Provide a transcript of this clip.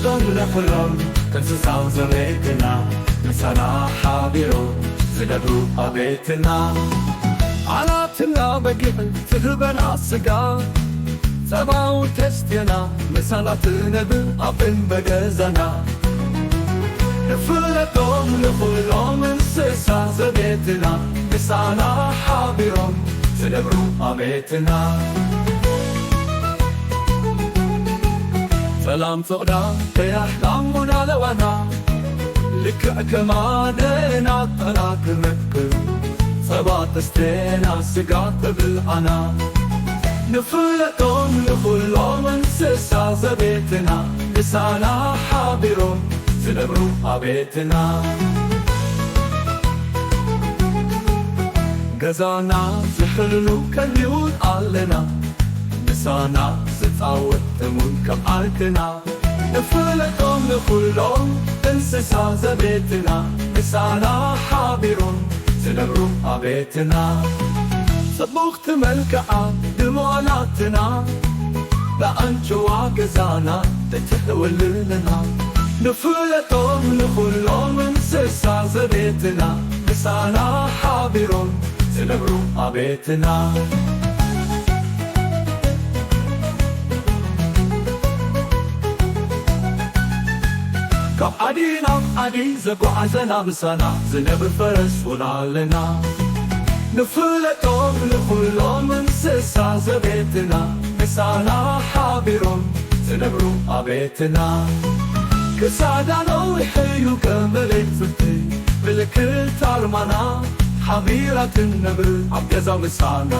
ፍለጦም ለኩሎም እንስሳው ዘቤትና ምሳና ሓቢሮ ዝነብሩ ኣብ ቤትና ዓላትና በጊዕን ትህበና ስጋ ጸባው ተስቴና ምሳና ትነብር ኣብን በገዛና ፍለጦም ለኩሎም እንስሳ ዘቤትና ምሳና ሓቢሮም ዝነብሩ ኣብ ቤትና ሰላም ፍቕዳ ከያሕላሙና ለዋና ልክዕ ከማነና ጠላት ክመክር ጸባ ተስቴና ስጋ ተብልዓና ንፍለጦም ንኹሎም እንስሳ ዘቤትና ምሳና ሓቢሮም ዝነብሩ ኣብ ቤትና ገዛና ዝሕልሉ ከልዩን ኣለና ምሳና ዝፃወት እሙን ከም ዓርክና ንፍለጦም ንኹሎም እንስሳ ዘቤትና ምሳና ሓቢሮም ዝነብሩ ኣብ ቤትና ጽቡቕቲ መልክዓ ድሞላትና ብኣንጭዋ ገዛና እትሕውልልና ንፍለጦም ንኹሎም እንስሳ ዘቤትና ምሳና ሓቢሮም ዝነብሩ ኣብ ቤትና ካብ ዓዲ ናብ ዓዲ ዘጓዓዘና ምሳና ዝነብር ፈረስ እውን ኣለና ንፍለጦም ንኹሎም እንስሳ ዘቤትና ምሳና ሓቢሮም ዝነብሩ ኣብ ቤትና ክሳዳ ነዊሕ እዩ ከም ምልክት ምልክት ኣርማና ሓቢራ ትነብር ኣብ ገዛ ምሳና